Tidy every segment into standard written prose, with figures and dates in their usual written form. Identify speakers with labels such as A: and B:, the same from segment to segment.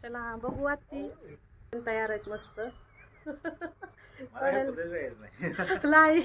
A: चला बघू आत्ती तयार आहेत मस्त. नाही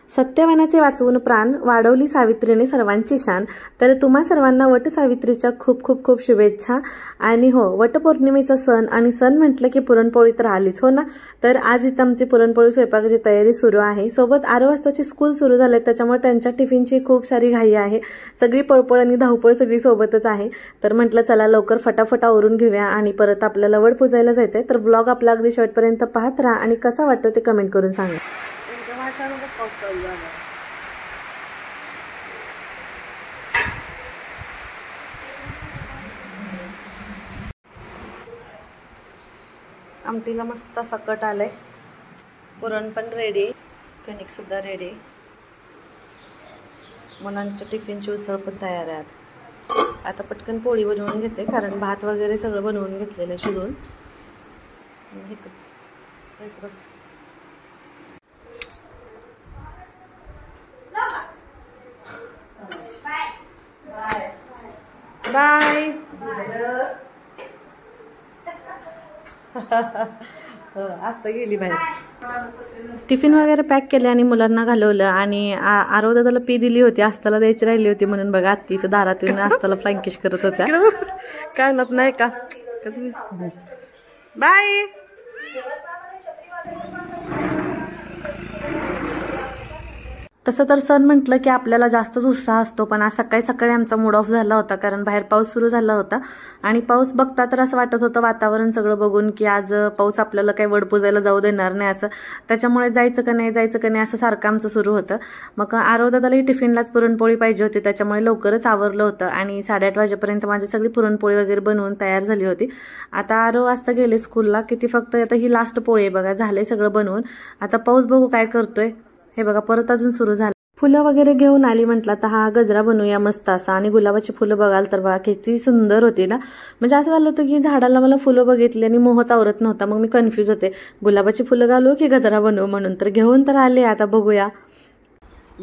A: सत्यवानाचे वाचवून प्राण वाढवली सावित्रीने सर्वांची शान. तर तुम्हा सर्वांना वट सावित्रीच्या खूप खूप खूप शुभेच्छा. आणि हो, वटपौर्णिमेचा सण आणि सण म्हटलं की पुरणपोळी तर आलीच हो ना. तर आज इथं आमची पुरणपोळी स्वयंपाकाची तयारी सुरू आहे. सोबत 8 वाजताची स्कूल सुरू झाले त्याच्यामुळे त्यांच्या टिफिनची खूप सारी घाई आहे. सगळी पळपळ आणि धावपळ सगळी सोबतच आहे. तर म्हटलं चला लवकर फटाफट आवरून घेऊया आणि परत आपल्याला वड पूजायला जायचंय. तर ब्लॉग आपला अगदी शेवटपर्यंत पाहत राहा आणि कसा वाटतं ते कमेंट करून सांगा. आमटीला मस्त सकट आलंय. पुरण पण रेडी, कणिक सुद्धा रेडी. मुलांच्या टिफिनची उसळ पण तयार आहे. आता पटकन पोळी बनवून घेते कारण भात वगैरे सगळं बनवून घेतलेलं आहे शिजवून. बाय. आता गेली बाहेर. टिफिन वगैरे पॅक केले आणि मुलांना घालवलं आणि आरव दादाला पी दिली होती, आस्ताला द्यायची राहिली होती म्हणून बघा आत्ती तर दारातून आस्ताला फ्लँकिश करत होत्या. काय नाही का कसं. बाय. तसं तर सण म्हटलं की आपल्याला जास्तच उत्साह असतो, पण आज सकाळी सकाळी आमचा मूड ऑफ झाला होता कारण बाहेर पाऊस सुरू झाला होता. आणि पाऊस बघता तर असं वाटत होतं वातावरण सगळं बघून की आज पाऊस आपल्याला काही वड पूजायला जाऊ देणार नाही असं. त्याच्यामुळे जायचं का नाही असं सारखं आमचं सुरू होतं. मग आरव दादालाही टिफिनलाच पुरणपोळी पाहिजे होती त्याच्यामुळे लवकरच आवरलं होतं आणि 8:30 वाजेपर्यंत माझी सगळी पुरणपोळी वगैरे बनवून तयार झाली होती. आता आरव वाजता गेले स्कूलला. किती फक्त आता ही लास्ट पोळी आहे बघा, झालंय सगळं बनवून. आता पाऊस बघू काय करतोय. हे बघा परत अजून सुरू झालं. फुलं वगैरे घेऊन आली. म्हटलं आता हा गजरा बनवूया मस्त असा. आणि गुलाबाची फुलं बघाल तर बघा किती सुंदर होती ना. म्हणजे असं झालं होतं की झाडाला मला फुलं बघितली आणि मोहच आवरत नव्हता. मग मी कन्फ्यूज होते गुलाबाची फुलं घालू की गजरा बनवू म्हणून. तर घेऊन तर आले, आता बघूया.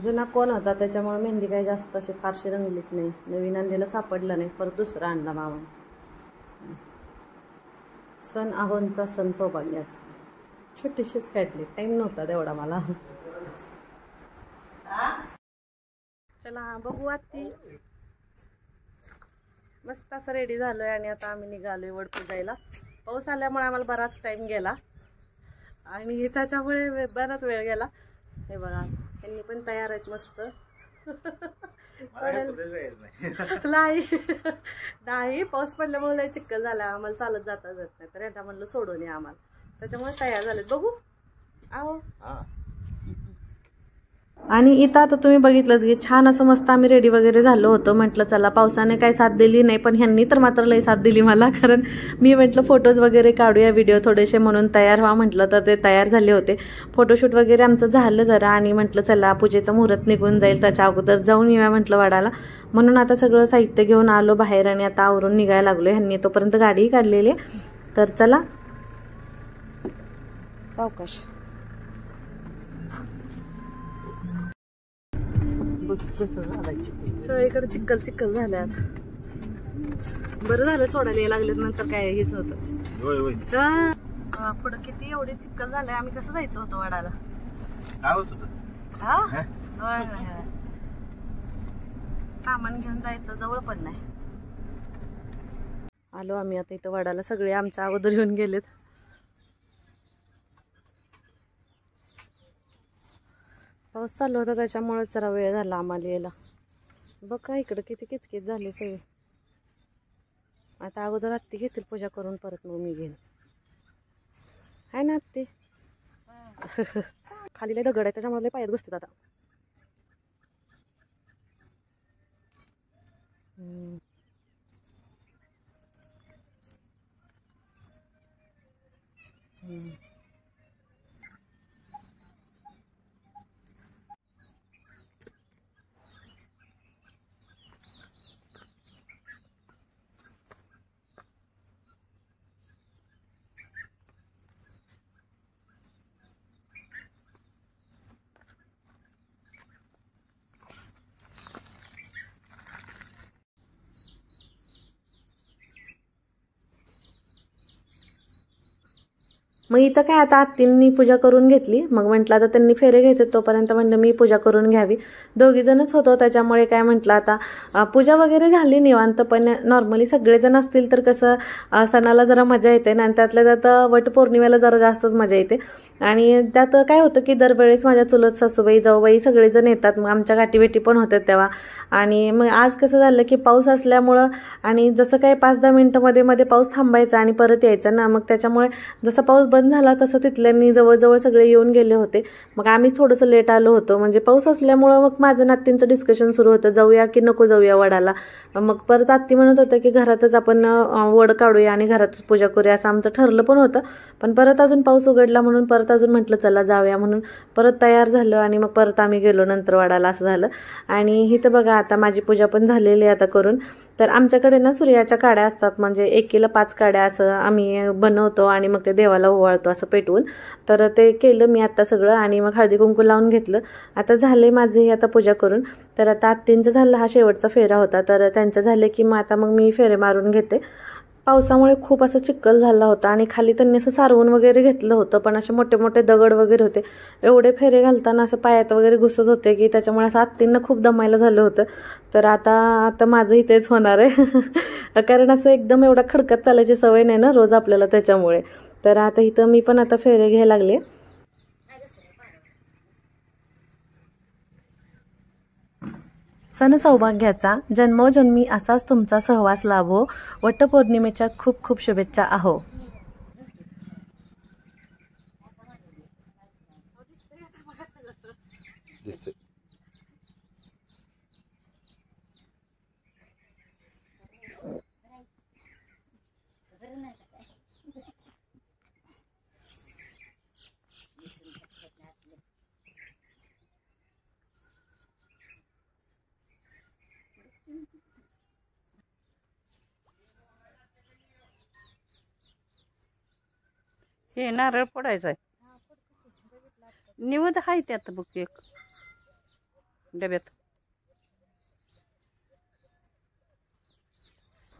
A: जुना कोण होता त्याच्यामुळे मेहंदी काही जास्त अशी फारशी रंगलीच नाही. नवीन आणलेलं सापडलं नाही, परत दुसरा आणला मामा. सण आहोंचा सण सौभाग्याचा. छोटीशीच काढली, टाइम नव्हता तेवढा मला. चला बघू आत्ती. मस्त असं रेडी झालोय आणि आता आम्ही निघालोय वड पूजायला. पाऊस आल्यामुळे आम्हाला बराच टाइम गेला आणि त्याच्यामुळे बराच वेळ गेला. हे बघा यांनी पण तयार आहेत मस्त. नाही पाऊस पडल्यामुळे लय चिखल झाला, आम्हाला चालत जाता जात नाही. तर यांना म्हणलं सोडून या आम्हाला, त्याच्यामुळे तयार झालेत. बघू आहो. आणि इथं आता तुम्ही बघितलंच की छान असं मस्त आम्ही रेडी वगैरे झालो होतो. म्हटलं चला पावसाने काही साथ दिली नाही, पण ह्यांनी तर मात्र लई साथ दिली मला. कारण मी म्हटलं फोटोज वगैरे काढूया व्हिडिओ थोडेसे म्हणून तयार व्हा म्हटलं. तर ते तयार झाले होते. फोटोशूट वगैरे आमचं झालं जरा आणि म्हटलं चला पूजेचं मुहूर्त निघून जाईल त्याच्या अगोदर जाऊन येऊया म्हटलं वडाला. म्हणून आता सगळं साहित्य घेऊन आलो बाहेर आणि आता आवरून निघायला लागलो. ह्यांनी तोपर्यंत गाडीही काढलेली आहे. तर चला सावकाश. सगळीकडे चिक्कल चिक्कल झाल्यात. बरं झालं सोडायला लागलेत, नंतर काय हेच होतं. पुढं किती एवढी चिक्कल झालंय. आम्ही कसं जायचं होतं वडाला. सामान घेऊन जायचं, जवळ पण नाही. आलो आम्ही आता इथं वडाला. सगळे आमच्या अगोदर येऊन गेलेत. पाऊस चालू होता त्याच्यामुळे जरा वेळ झाला आम्हाला यायला. बघा इकडं किती किचकिच झाले सगळे. आता अगोदर आत्ती घेतील पूजा करून, परत मग मी घेईन. आहे ना आत्ती. खाली लय दगड आहे त्याच्यामुळे पायात बसतात आता. मग इथं काय आता आत्तींनी पूजा करून घेतली. मग म्हटलं आता त्यांनी फेरे घेते तोपर्यंत म्हटलं मी पूजा करून घ्यावी. दोघीजणच होतो त्याच्यामुळे काय म्हटलं आता पूजा वगैरे झाली निवांत. पण नॉर्मली सगळेजण असतील तर कसं सणाला जरा मजा येते ना, आणि त्यातल्या त्यात वटपौर्णिमेला जरा जास्तच मजा येते. आणि त्यात काय होतं की दरवेळेस माझ्या चुलत सासूबाई जाऊबाई सगळेजण येतात. मग आमच्या गाठीभेटी पण होतात तेव्हा. आणि मग आज कसं झालं की पाऊस असल्यामुळं आणि जसं काही 5-10 मिनिटं मध्ये पाऊस थांबायचा आणि परत यायचा ना, मग त्याच्यामुळे जसा पाऊस बंद झाला तसं तिथल्यांनी जवळजवळ सगळे येऊन गेले होते. मग आम्हीच थोडंसं लेट आलो होतो. म्हणजे पाऊस असल्यामुळं मग माझं नातींचं डिस्कशन सुरू होतं, जाऊया की नको जाऊया वडाला. मग परत आत्ती म्हणत होतं की घरातच आपण वड काढूया आणि घरातच पूजा करूया असं आमचं ठरलं पण होतं. पण परत अजून पाऊस उघडला म्हणून परत अजून म्हटलं चला जाऊया म्हणून परत तयार झालं आणि मग परत आम्ही गेलो नंतर वडाला असं झालं. आणि इथं बघा आता माझी पूजा पण झालेली आता करून. तर आमच्याकडे ना सूर्याच्या काड्या असतात, म्हणजे एकीला 5 काड्या असं आम्ही बनवतो आणि मग ते देवाला ओवाळतो असं पेटवून. तर ते केलं मी आता सगळं आणि मग हळदी कुंकू लावून घेतलं. आता झाले माझे आता पूजा करून. तर आता आत्तींचं झालं, हा शेवटचा फेरा होता. तर त्यांचं झालं की मग आता मग मी फेरे मारून घेते. पावसामुळे खूप असं चिखल झाला होता आणि खाली त्यांनी असं सारवून वगैरे घेतलं होतं, पण असे मोठे मोठे दगड वगैरे होते. एवढे फेरे घालताना असं पायात वगैरे घुसत होते की त्याच्यामुळे असं आत्तींना खूप दमायला झालं होतं. तर आता माझं इथेच होणार आहे कारण असं एकदम एवढा खडकात चालायची सवय नाही ना रोज आपल्याला, त्याच्यामुळे. तर आता इथं मी पण आता फेरे घ्यायला लागले. सण सौभाग्याचा जन्मोजन्मी असाच तुमचा सहवास लाभो. वटपौर्णिमेच्या खूप खूप शुभेच्छा आहो.
B: हे नारळ फोडायचं आहे. निवद आहे त्यात बघ एक डब्यात.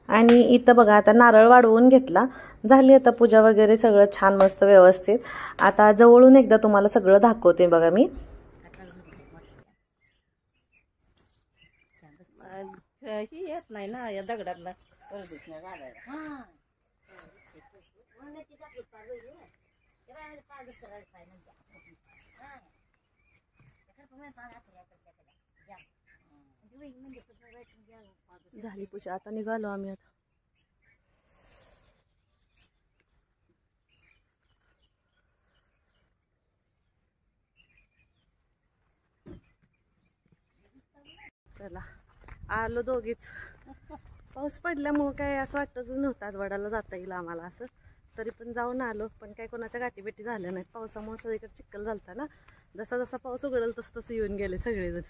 A: आणि इथं बघा आता नारळ वाढवून घेतला. झाली आता पूजा वगैरे सगळं छान मस्त व्यवस्थित. आता जवळून एकदा तुम्हाला सगळं दाखवते बघा मी.
B: ही येत नाही ना या दगडातला.
A: झाली पूजा, आता निघालो आम्ही. आता चला आलो दोघीच. पाऊस पडल्यामुळे काय असं वाटतच नव्हतं आज वडाला जाता येईल आम्हाला असं. तरी पण जाऊन आलो. पण काय कोणाच्या गाठीभेटी झाल्या नाहीत. पावसामुळे सगळीकडे चिखल झालता ना. जसा जसा पाऊस उघडेल तसं तसं येऊन गेले सगळेजण.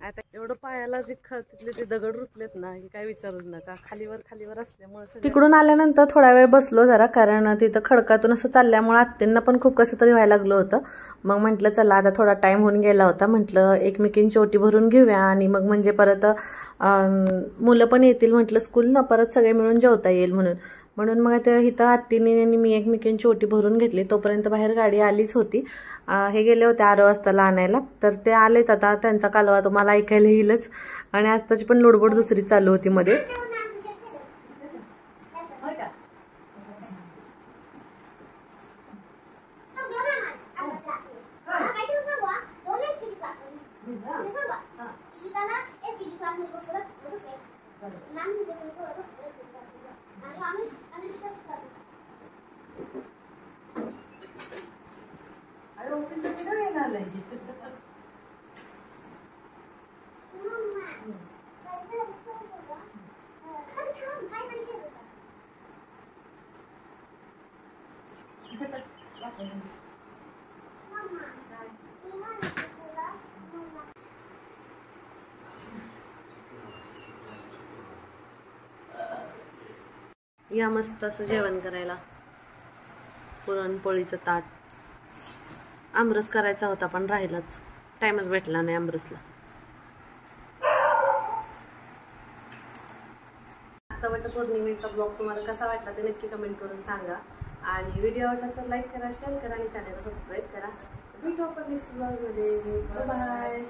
A: आता एवढं पायाला जे तिथले ते दगड रुतलेत ना की काय विचारूच नका. खालीवर असल्यामुळे तिकडून आल्यानंतर थोडा वेळ बसलो जरा, कारण तिथं खडकातून असं चालल्यामुळे आत्यांना पण खूप कसं तरी व्हायला लागलं होतं. मग म्हटलं चला आता थोडा टाइम होऊन गेला होता, म्हटलं एकमेकींची ओटी भरून घेऊया आणि मग म्हणजे परत मुलं पण येतील म्हटलं स्कूल ना, परत सगळे मिळून जेवता येईल म्हणून मग आता इथं आत्तीने आणि मी एकमेकींची ओटी भरून घेतली. तोपर्यंत बाहेर गाडी आलीच होती. हे गेले होते 8 वाजताला आणायला. तर ते आलेत आता. त्यांचा कालवा तुम्हाला ऐकायला येईलच. आणि आज त्याची पण लोडबोड दुसरी चालू होती मध्ये. या मस्त असं जेवण करायला. पुरणपोळीचं ताट. आमरस करायचा होता पण राहिलाच, टाइमच भेटला नाही आमरसला. आजचा वटपौर्णिमेचा ब्लॉग तुम्हाला कसा वाटला ते नक्की कमेंट करून सांगा. आणि व्हिडिओ आवडला तर लाईक करा, शेअर करा आणि चॅनलला सबस्क्राईब करा. भेटू आपण नेक्स्ट व्लॉगमध्ये. बाय.